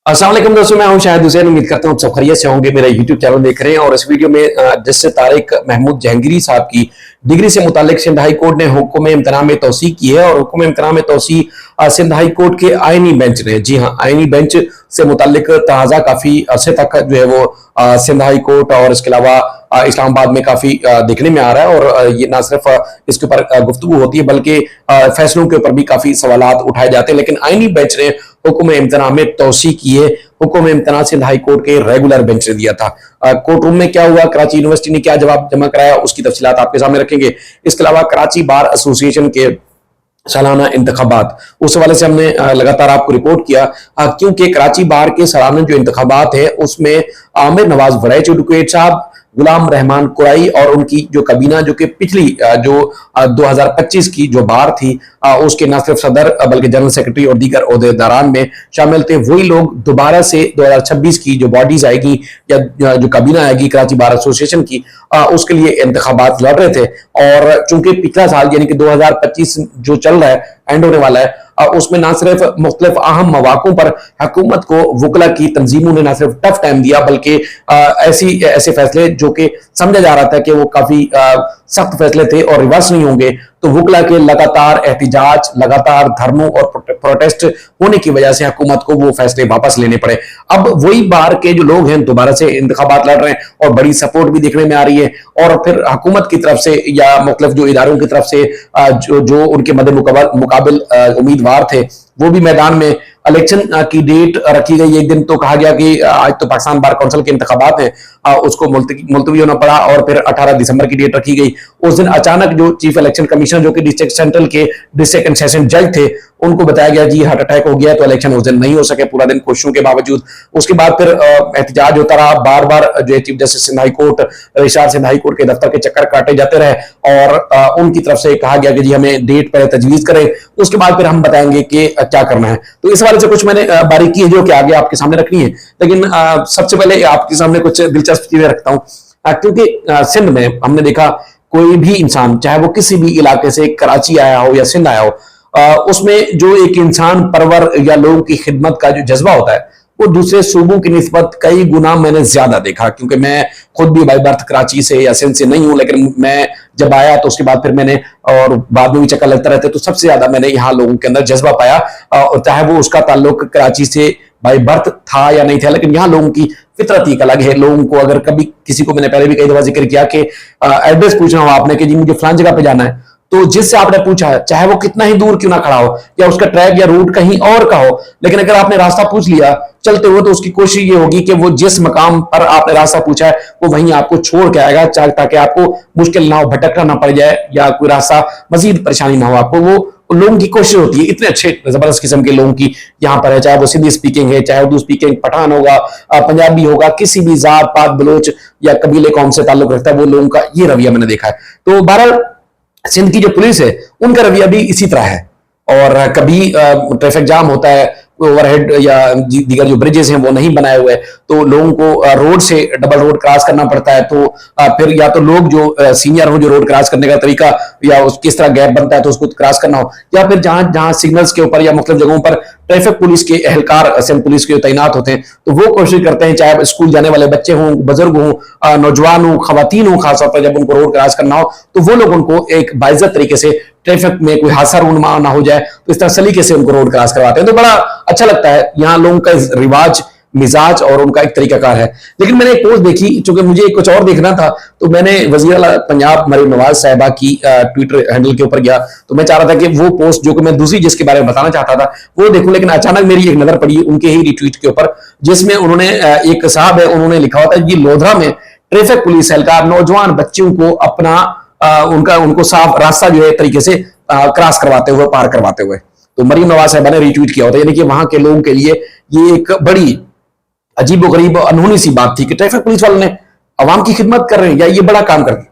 अस्सलाम वालेकुम दोस्तों, मैं हूं शाहिद हुसैन। उम्मीद करता हूं सब खैरियत से होंगे। मेरा यूट्यूब चैनल देख रहे हैं और इस वीडियो में जस्टिस तारिक महमूद जहांगीरी साहब की डिग्री से मुतालिक सिंध हाई कोर्ट ने हुक्म इम्तना में तौसी की है। और हुक्म इम्तना में तौसी सिंध हाई कोर्ट के आईनी बेंच ने, जी हाँ, आईनी बेंच से मुतालिक तनाज़ा काफी अरसे तक जो है वो सिंध हाई कोर्ट और इसके अलावा इस्लामाबाद में काफी देखने में आ रहा है। और ये ना सिर्फ इसके ऊपर गुफ्तगू होती है बल्कि फैसलों के ऊपर भी काफी सवालात उठाए जाते हैं। लेकिन आईनी बेंच ने हुक्म इम्तना में तौसी की है। हुक्म इम्तना सिंध हाई कोर्ट के रेगुलर बेंच ने दिया था। कोर्ट रूम में क्या हुआ, कराची यूनिवर्सिटी ने क्या जवाब जमा कराया, उसकी तफसीलात आपके सामने रखेंगे। इसके अलावा कराची बार एसोसिएशन के सालाना इंतखाबात, उस हवाले से हमने लगातार आपको रिपोर्ट किया, क्योंकि कराची बार के सालाना जो इंतखाबात है उसमें आमिर नवाज वरैच एडवोकेट साहब, गुलाम रहमान कुरैई और उनकी जो कबीना, जो कि पिछली जो 2025 की जो बार थी उसके न सिर्फ सदर बल्कि जनरल सेक्रेटरी और दीगर ओहदेदारान में शामिल थे, वही लोग दोबारा से 2026 की जो बॉडीज आएगी या जो कबीना आएगी कराची बार एसोसिएशन की, उसके लिए इंतखाबात लड़ रहे थे। और चूंकि पिछला साल यानी कि 2025 जो चल रहा है, एंड होने वाला है, उसमें ना सिर्फ मुख्तलिफ अहम मौकों पर हुकूमत को वकला की तंजीमों ने ना सिर्फ टफ टाइम दिया बल्कि ऐसे फैसले जो कि समझा जा रहा था कि वो काफी सख्त फैसले थे और रिवर्स नहीं होंगे, तो वकला के लगातार एहतिजाज, लगातार धरनों और प्रोटेस्ट होने की वजह से हुकूमत को वो फैसले वापस लेने पड़े। अब वही बार के जो लोग हैं दोबारा से इंतखाबात लड़ रहे हैं और बड़ी सपोर्ट भी देखने में आ रही है। और फिर हुकूमत की तरफ से या मुख्तलिफ जो इदारों की तरफ से जो उनके मदे मुकाबिल उम्मीदवार थे वो भी मैदान में। इलेक्शन की डेट रखी गई, एक दिन तो कहा गया कि आज तो पाकिस्तान बार काउंसिल के इंतखाबात हैं, उसको मुलतवी होना पड़ा और फिर 18 दिसंबर की डेट रखी गई। उस दिन अचानक जो चीफ इलेक्शन कमीशनर, जो कि डिस्ट्रिक्ट सेंट्रल के डिस्ट्रिक्ट एंड सेशन जज थे, उनको बताया गया जी हार्ट अटैक हो गया, तो इलेक्शन उस दिन नहीं हो सके पूरा दिन कोशिशों के बावजूद। उसके बाद फिर एहतजाज होता रहा, बार बार जो chief justice Sindh high court, registrar Sindh high court के दफ्तर के चक्कर काटे जाते रहे और उनकी तरफ से कहा गया कि जी हमें डेट पहले तजवीज करें, उसके बाद फिर हम बताएंगे कि क्या करना है। तो इस वाले से कुछ मैंने बारीकी है जो कि आगे आपके सामने रखनी है, लेकिन सबसे पहले आपके सामने कुछ दिलचस्प चीजें रखता हूं, क्योंकि सिंध में हमने देखा कोई भी इंसान, चाहे वो किसी भी इलाके से कराची आया हो या सिंध आया हो, उसमें जो एक इंसान परवर या लोगों की खिदमत का जो जज्बा होता है वो दूसरे सूबों की निस्बत कई गुना मैंने ज्यादा देखा। क्योंकि मैं खुद भी बाई बर्थ कराची से या सिंध से नहीं हूं, लेकिन मैं जब आया तो उसके बाद फिर मैंने, और बाद में भी चक्कर लगता रहता है, तो सबसे ज्यादा मैंने यहाँ लोगों के अंदर जज्बा पाया। और चाहे वो उसका ताल्लुक कराची से बाई बर्थ था या नहीं था, लेकिन यहाँ लोगों की फितरत ही अलग है। लोगों को अगर कभी किसी को, मैंने पहले भी कई दफा जिक्र किया कि एड्रेस पूछना हो आपने कि जी मुझे फलां जगह पे जाना है, तो जिससे आपने पूछा, चाहे वो कितना ही दूर क्यों ना खड़ा हो या उसका ट्रैक या रूट कहीं और का हो, लेकिन अगर आपने रास्ता पूछ लिया चलते हुए, तो उसकी कोशिश ये होगी कि वो जिस मकाम पर आपने रास्ता पूछा है वो वहीं आपको छोड़ के आएगा, ताकि आपको मुश्किल ना हो, भटकना ना पड़ जाए या कोई रास्ता मजीद परेशानी ना हो आपको। वो लोगों की कोशिश होती है, इतने अच्छे जबरदस्त किस्म के लोगों की यहाँ पर है, चाहे वो सिंधी स्पीकिंग है, चाहे उर्दू स्पीकिंग, पठान होगा, पंजाबी होगा, किसी भी जात पात, बलोच या कबीले कौम से ताल्लुक रखता है, वो लोगों का ये रवैया मैंने देखा है। तो बहरहाल सिंध की जो पुलिस है उनका रवैया भी इसी तरह है। और कभी ट्रैफिक जाम होता है, ओवरहेड या दीगर जो ब्रिजेस हैं वो नहीं बनाए हुए, तो लोगों को रोड से डबल रोड क्रॉस करना पड़ता है। तो फिर या तो लोग जो सीनियर हो, जो रोड क्रॉस करने का तरीका या किस तरह गैप बनता है तो उसको क्रॉस करना हो, या फिर जहां जहां सिग्नल्स के ऊपर या मुख्तलिफ जगहों पर ट्रैफिक पुलिस के एहलकार, सिंध पुलिस के तैनात होते हैं, तो वो कोशिश करते हैं, चाहे स्कूल जाने वाले बच्चे हों, बुजुर्ग हों, नौजवान हों, खवातीन हों, खासतौर पर जब उनको रोड क्रॉस करना हो, तो वो लोग उनको एक बाइज्जत तरीके से, ट्रैफिक में कोई हादसा रूनमा ना हो जाए, तो इस तरह सलीके से उनको रोड क्रॉस करवाते हैं। तो बड़ा अच्छा लगता है यहाँ लोगों का रिवाज, मिजाज और उनका एक तरीकाकार है। लेकिन मैंने एक पोस्ट देखी, चूंकि मुझे कुछ और देखना था, तो मैंने वजीर आला पंजाब मरीम नवाज साहिबा की ट्विटर हैंडल के ऊपर गया, तो मैं चाह रहा था कि वो पोस्ट जो कि मैं दूसरी जिसके बारे में बताना चाहता था वो देखूं, लेकिन अचानक मेरी एक नजर पड़ी उनके ही रिट्वीट के ऊपर, जिसमें उन्होंने, एक साहब है, उन्होंने लिखा होता है, ये लोधरा में ट्रैफिक पुलिस एहलकार नौजवान बच्चों को अपना उनको साफ रास्ता जो है तरीके से क्रॉस करवाते हुए, पार करवाते हुए, तो मरीम नवाज साहिबा ने रिट्वीट किया होता है। यानी कि वहां के लोगों के लिए ये एक बड़ी अजीब गरीब अनहोनी सी बात थी कि ट्रैफिक पुलिस वालों ने अवाम की खिदमत कर रहे हैं या ये बड़ा काम कर रहे हैं।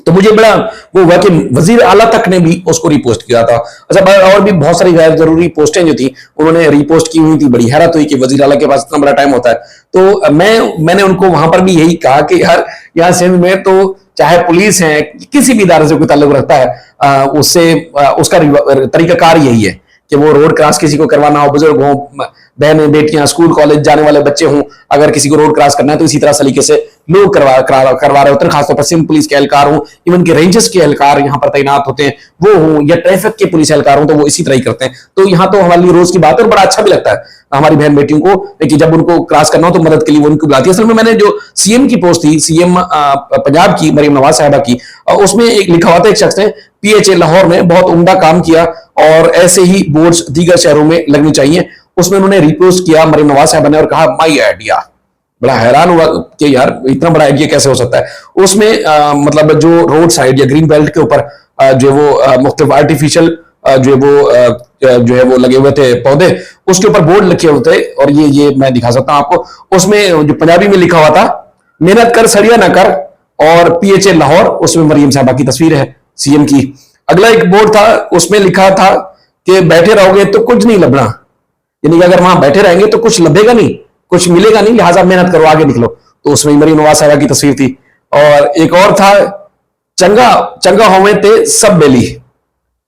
तो मुझे बड़ा वो हुआ कि वजीर आला तक ने भी उसको रिपोस्ट किया था। अच्छा, और भी बहुत सारी गैर जरूरी पोस्टें जो थी उन्होंने रिपोस्ट की हुई थी। बड़ी हैरत हुई कि वजीर आला के पास इतना बड़ा टाइम होता है। तो मैंने उनको वहां पर भी यही कहा कि यार यहाँ सिंध में तो चाहे पुलिस है, किसी भी इदारे से कोई ताल्लुक रखता है, उससे उसका तरीकाकार यही है कि वो रोड क्रॉस किसी को करवाना हो, बुजुर्ग हो, बहनें बेटियां, स्कूल कॉलेज जाने वाले बच्चे हों, अगर किसी को रोड क्रॉस करना है तो इसी तरह सलीके से लोग करवा रहे होते हैं। खासतौर पर सिंध पुलिस के एहलकार हों, इवन के रेंजर्स के एहलकार यहाँ पर तैनात होते हैं वो हों, या ट्रैफिक के पुलिस एहलकार हों, तो वो इसी तरह ही करते हैं। तो यहाँ तो हमारे लिए रोज की बात है और बड़ा अच्छा भी लगता है हमारी बहन बेटियों को कि जब उनको क्रॉस करना हो तो मदद के लिए वो उनको बुलाती है। असल में मैंने जो सीएम की पोस्ट थी, सीएम पंजाब की मरियम नवाज साहिबा की, उसमें एक लिखा हुआ था, एक शख्स ने पीएचए लाहौर में बहुत उम्दा काम किया और ऐसे ही बोर्ड्स दीगर शहरों में लगनी चाहिए। उसमें उन्होंने रिपोस्ट किया मरियम नवाज साहिबा ने और कहा माई आइडिया। बड़ा हैरान हुआ कि यार इतना बड़ा आइडिया कैसे हो सकता है। उसमें मतलब जो रोड साइड या ग्रीन बेल्ट के ऊपर जो वो मुख्तलिफ आर्टिफिशियल जो है वो लगे हुए थे पौधे, उसके ऊपर बोर्ड लिखे होते थे और ये मैं दिखा सकता हूं आपको। उसमें जो पंजाबी में लिखा हुआ था, मेहनत कर सड़िया ना कर, और पीएचए लाहौर, उसमें मरियम साहबा की तस्वीर है सीएम की। अगला एक बोर्ड था, उसमें लिखा था कि बैठे रहोगे तो कुछ नहीं लभना, यानी कि अगर वहां बैठे रहेंगे तो कुछ लभेगा नहीं, कुछ मिलेगा नहीं, लिहाजा मेहनत करो, आगे निकलो। तो उसमें मरियम नवाज साहिबा की तस्वीर थी। और एक और था, चंगा चंगा होवे ते सब बेली,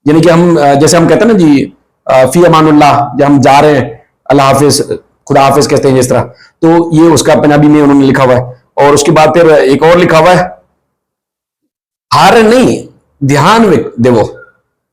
यानी कि हम जैसे हम कहते हैं ना जी फी अमानुल्लाह, जब हम जा रहे हैं अल्लाह हाफिज, खुदा हाफिज कहते हैं जिस तरह, तो ये उसका पंजाबी में उन्होंने लिखा हुआ है। और उसके बाद फिर एक और लिखा हुआ है, हारन नहीं ध्यान देवो,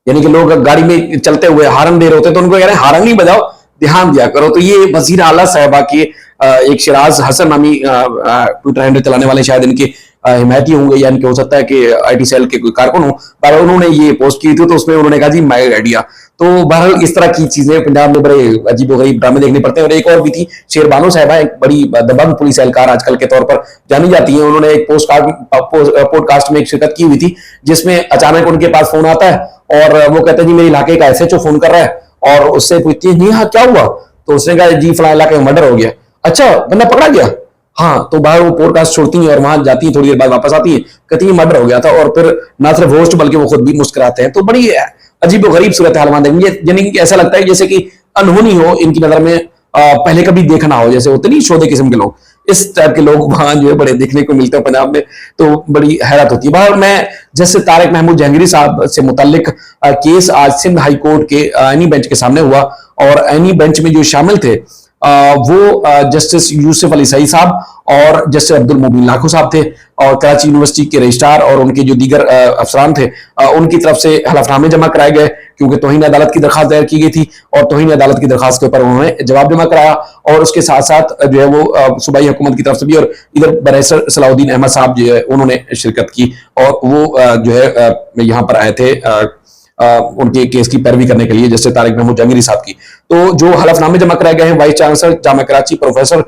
यानी कि लोग गाड़ी में चलते हुए हारन दे रहे होते तो उनको कह रहे हैं हारन नहीं बजाओ, ध्यान दिया करो। तो ये वजीर आला साहिबा की एक शिराज हसन नामी ट्विटर हैंडल चलाने वाले शायद इनके हिमायती होंगे, या इनके हो सकता है कि आईटी सेल के कोई कारकुन हो, पर उन्होंने ये पोस्ट की थी तो उसमें उन्होंने कहा जी माई आइडिया। तो बहरहाल इस तरह की चीजें पंजाब में बड़े अजीब गरीब ड्रामे देखने पड़ते हैं। और एक और भी थी, शेरबानो साहिबा, एक बड़ी दबंग पुलिस एहलकार आजकल के तौर पर जानी जाती है। उन्होंने एक पॉडकास्ट में एक शिरकत की हुई थी जिसमें अचानक उनके पास फोन आता है और वो कहते हैं जी मेरे इलाके का एसएचओ फोन कर रहा है, और उससे पूछती है जी हाँ क्या हुआ, तो उसने कहा जी फला इलाके में मर्डर हो गया। अच्छा बंदा पकड़ा गया? हाँ। तो बाहर वो पॉडकास्ट छोड़ती है और वहां जाती है, थोड़ी देर बाद वापस आती है, कहती है मर्डर हो गया था। और फिर ना सिर्फ होस्ट बल्कि वो खुद भी मुस्कुराते हैं। तो बड़ी अजीब गरीब सूरत हाल मान देंगे, यानी कि ऐसा लगता है जैसे कि अनहोनी हो इनकी नजर में, पहले कभी देखना हो, जैसे होते नहीं शोधे किस्म के लोग, इस टाइप के लोग वहां जो है बड़े देखने को मिलते हैं पंजाब में। तो बड़ी हैरत होती है। बाहर मैं जैसे तारिक महमूद जहांगीरी साहब से मुतालिक केस आज सिंध हाई कोर्ट के एनी बेंच के सामने हुआ, और एनी बेंच में जो शामिल थे वो जस्टिस यूसुफ अली सईद साहब और जस्टिस अब्दुल मुबीन लाखो साहब थे, और कराची यूनिवर्सिटी के रजिस्ट्रार और उनके जो दीगर अफसरान थे उनकी तरफ से हलफनामे जमा कराए गए, क्योंकि तौहीन अदालत की दरखास्त दायर की गई थी और तौहीन अदालत की दरखास्त के ऊपर उन्होंने जवाब जमा कराया। और उसके साथ साथ जो है वो सूबाई हुकूमत की तरफ से भी, और इधर बैरिस्टर सलाउद्दीन अहमद साहब जो है उन्होंने शिरकत की, और वो जो है यहाँ पर आए थे उनके केस की पैरवी करने के लिए, जैसे तारिक महमूद जहांगीरी साहब की। तो जो हलफनामे जमा कराए गए हैं, vice chancellor Jamia Karachi professor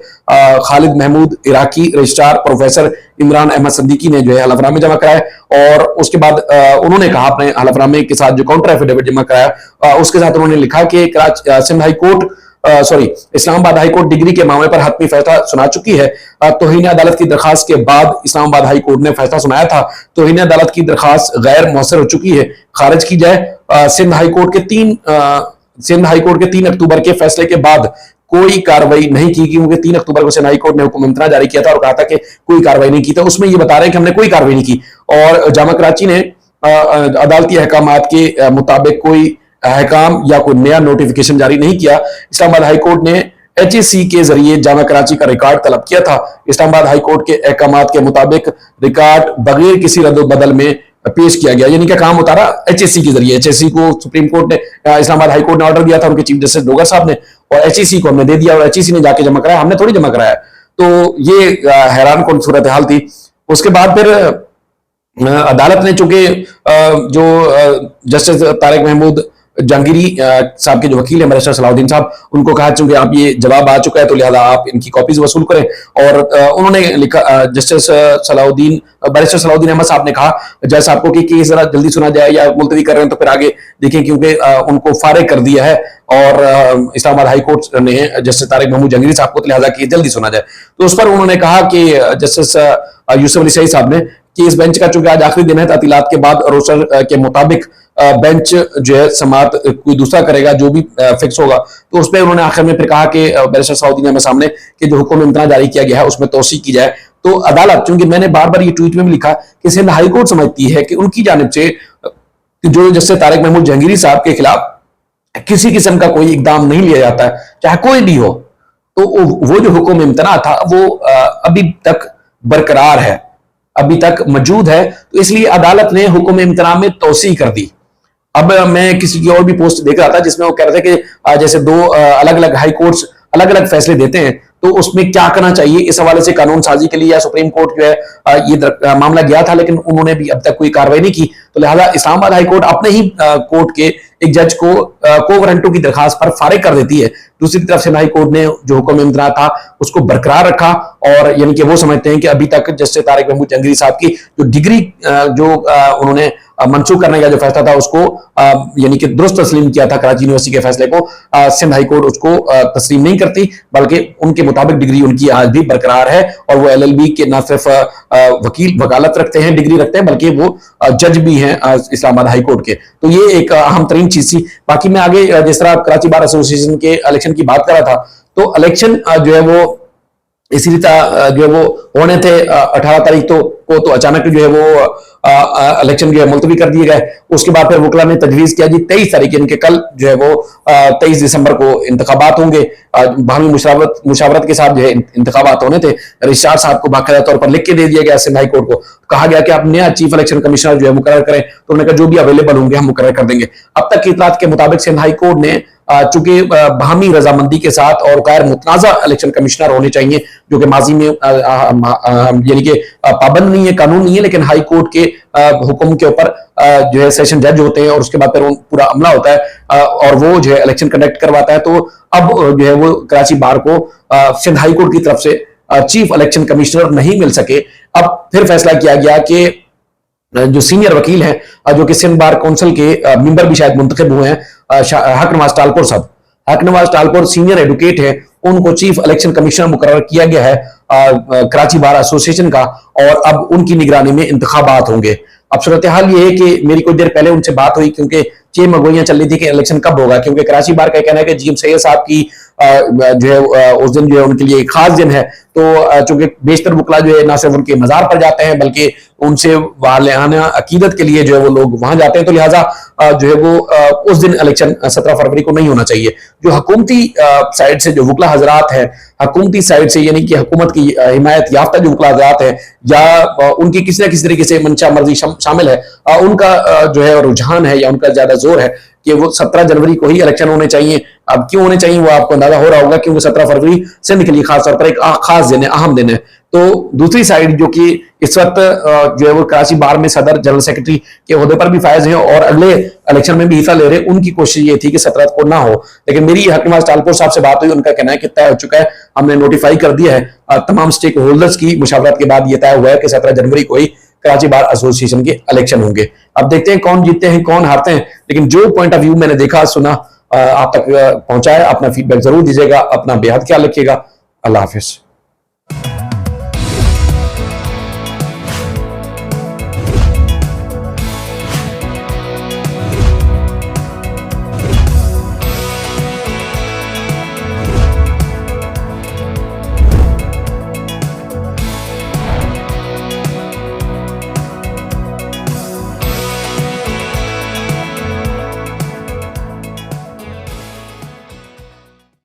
Khalid Mahmood Iraqi, registrar professor Imran Ahmed Siddiqui ने जो है हलफनामे जमा कराए। और उसके बाद उन्होंने कहा अपने हलफनामे के साथ जो काउंटर एफिडेविट जमा कराया उसके साथ उन्होंने लिखा कि Sindh high court Islamabad high court degree के मामले पर हतमी फैसला सुना चुकी है। तौहीन अदालत की दरखास्त के बाद इस्लामाबाद हाई कोर्ट ने फैसला सुनाया था, तौहीन अदालत की दरखास्त गैर मुअस्सर हो चुकी है, खारिज की जाए। सिंध हाई कोर्ट के 3 अक्टूबर के फैसले के बाद कोई कार्रवाई नहीं की, क्योंकि 3 अक्टूबर को सिंध हाई कोर्ट ने हुक्म इम्तना जारी किया था और कहा था कि कोई कार्रवाई नहीं की। तो उसमें ये बता रहे हैं कि हमने कोई कार्रवाई नहीं की, और जामा कराची ने अदालती अहकामात के मुताबिक कोई अहकाम या कोई नया नोटिफिकेशन जारी नहीं किया। इस्लामाबाद हाई कोर्ट ने एचएससी के जरिए जामा कराची का रिकॉर्ड तलब किया था। इस्लामाबाद हाई कोर्ट के अहकामात के मुताबिक रिकॉर्ड बगैर किसी रद्द बदल में पेश किया गया, यानी कि काम उतारा एचएससी के जरिए। एचएससी को सुप्रीम कोर्ट ने, इस्लामाबाद हाई कोर्ट ने ऑर्डर दिया था उनके चीफ जस्टिस डोगर साहब ने, और एचएससी को हमने दे दिया, और एचएससी ने जाके जमा कराया, हमने थोड़ी जमा कराया। तो ये हैरान कौन सूरत हाल थी। उसके बाद फिर अदालत ने, चूंकि जो जस्टिस तारिक महमूद जहांगीरी साहब के जो वकील है बैरिस्टर सलाउद्दीन साहब, उनको कहा चूंकि आप ये जवाब आ चुका है तो लिहाजा आप इनकी कॉपीज वसूल करें। और उन्होंने लिखा, जस्टिस बैरिस्टर सलाउद्दीन अहमद साहब ने कहा जज साहब को कि केस जरा जल्दी सुना जाए, या मुलतवी कर रहे हैं तो फिर आगे देखें, क्योंकि उनको फारिग कर दिया है और इस्लामाबाद हाई कोर्ट ने जस्टिस तारिक महमूद जहांगीरी साहब को, लिहाजा कि जल्दी सुना जाए। तो उस पर उन्होंने कहा कि जस्टिस यूसुफ अली सईद साहब ने कि इस बेंच का चूंकि आज आखिरी दिन है, तातीलात के बाद रोस्टर के मुताबिक बेंच जो है समात कोई दूसरा करेगा जो भी फिक्स होगा। तो उस पर उन्होंने आखिर में फिर कहा कि बैरिस्टर सलाउद्दीन अहमद सामने कि जो हुक्म इम्तना जारी किया गया है उसमें तोसी की जाए। तो अदालत, चूंकि मैंने बार बार ये ट्वीट में भी लिखा कि सिंध हाई कोर्ट समझती है कि उनकी जानिब से जो जस्टिस तारिक महमूद जहांगीरी साहब के खिलाफ किसी किस्म का कोई इकदाम नहीं लिया जाता है, चाहे कोई भी हो। तो वो जो हुक्म इम्तना था वो अभी तक बरकरार है, अभी तक मौजूद है। तो इसलिए अदालत ने हुक्म इम्तना में तोसी कर दी। अब मैं किसी की और भी पोस्ट देख रहा था जिसमें वो कह रहे थे कि जैसे दो अलग अलग हाई कोर्ट्स अलग अलग फैसले देते हैं, तो उसमें क्या करना चाहिए, इस हवाले से कानून साजी के लिए या सुप्रीम कोर्ट जो है ये मामला गया था, लेकिन उन्होंने भी अब तक कोई कार्रवाई नहीं की। तो लिहाजा इस्लामाबाद हाई कोर्ट अपने ही कोर्ट के एक जज को कोवरेंटो की दरखास्त पर फारिग कर देती है। दूसरी तरफ से हाई कोर्ट ने जो हुक्म इम्तना था उसको बरकरार रखा, और यानी कि वो समझते हैं कि अभी तक जस्टिस तारिक महमूद जंगीरी साहब की जो डिग्री जो उन्होंने मंसूख करने का जो फैसला था उसको यानी कि दुरुस्त तस्लीम किया था कराची यूनिवर्सिटी के फैसले को, सिंध हाई कोर्ट उसको तस्लीम नहीं करती, बल्कि उनके मुताबिक डिग्री उनकी आज भी बरकरार है। और वो LLB के न सिर्फ वकालत रखते हैं, डिग्री रखते हैं, बल्कि वो जज भी हैं इस्लामाबाद हाई कोर्ट के। तो ये एक अहम तरीन चीज थी। बाकी मैं आगे जिस तरह कराची बार एसोसिएशन के इलेक्शन की बात कर रहा था, तो इलेक्शन जो है वो इसी जो है वो होने थे 18 तारीख तो अचानक जो है वो इलेक्शन जो है मुलतवी कर दिए गए। उसके बाद फिर वकला ने तजवीज किया जी 23 तारीख इनके कल जो है वो 23 दिसंबर को इंतखाबात होंगे, बाहमी मुशावरत के साथ जो है इंतखाबात होने थे। रजिस्ट्रार साहब को बाकायदा तौर पर लिख के दे दिया गया सिंध हाई कोर्ट को, कहा गया कि आप नया चीफ इलेक्शन कमिश्नर जो है मुकर्रर करें। तो उन्होंने कहा जो भी अवेलेबल होंगे हम मुकर्रर कर देंगे। अब तक की इतलात के मुताबिक सिंध हाई कोर्ट ने चूंकि बाहमी रजामंदी के साथ और गैर मुतनाज़ा इलेक्शन कमिश्नर होने चाहिए, जो कि माजी में यानी कि पाबंद नहीं है, कानून नहीं है, लेकिन हाई कोर्ट के हुक्म के ऊपर जो है सेशन जज होते हैं और उसके बाद फिर पूरा अमला होता है और वो जो है इलेक्शन कंडक्ट करवाता है। तो अब जो है वो कराची बार को सिंध हाई कोर्ट की तरफ से चीफ इलेक्शन कमिश्नर नहीं मिल सके। अब फिर फैसला किया गया कि जो सीनियर वकील हैं जो कि सिंध बार काउंसिल के मेंबर भी शायद मुंतखब हुए हैं, हक नवाज टालपुर साहब, हक नवाज टालपुर सीनियर एडवोकेट है, उनको चीफ इलेक्शन कमिश्नर मुकर्रर किया गया है कराची बार एसोसिएशन का, और अब उनकी निगरानी में इंतखाबात होंगे। अब सूरत हाल ये है कि मेरी कुछ देर पहले उनसे बात हुई, क्योंकि ये मगोइयां चल रही थी कि इलेक्शन कब होगा, क्योंकि कराची बार का कहना है कि GM सैयद साहब की जो है उस दिन जो है उनके लिए एक खास दिन है। तो चूंकि बेशतर वकला जो है ना सिर्फ उनके मजार पर जाते हैं बल्कि उनसे वालियाना अकीदत के लिए जो है वो लोग वहां जाते हैं, तो लिहाजा जो है वो उस दिन इलेक्शन 17 फरवरी को नहीं होना चाहिए। जो हुकूमती साइड से जो वकला हजरात है, हुकूमती साइड से यानी कि हुकूमत की हिमायत याफ्ता जो वकला हजरात है या उनकी किसी न किसी तरीके से मंशा मर्जी शामिल है, उनका जो है रुझान है या उनका ज्यादा जोर है कि वो 17 जनवरी को ही इलेक्शन होने चाहिए। अब क्यों होने चाहिए वो आपको अंदाजा हो रहा होगा, क्योंकि 17 फरवरी सिंध के लिए खासतौर पर एक खास दिन है, अहम दिन है। तो दूसरी साइड जो कि इस वक्त जो है वो कराची बार में सदर जनरल सेक्रेटरी के ओहदे पर भी फायज हैं और अगले इलेक्शन में भी हिस्सा ले रहे हैं, उनकी कोशिश ये थी कि 17 को ना हो। लेकिन मेरी हक नवाज टालपुर साहब से बात हुई, उनका कहना है कि तय हो चुका है, हमने नोटिफाई कर दिया है तमाम स्टेक होल्डर्स की मुशावरत के बाद ये तय हुआ है कि 17 जनवरी को ही कराची बार एसोसिएशन के इलेक्शन होंगे। अब देखते हैं कौन जीतते हैं कौन हारते हैं, लेकिन जो पॉइंट ऑफ व्यू मैंने देखा सुना आप तक पहुंचाया। अपना फीडबैक जरूर दीजिएगा, अपना बेहद ख्याल रखिएगा। अल्लाह हाफिज।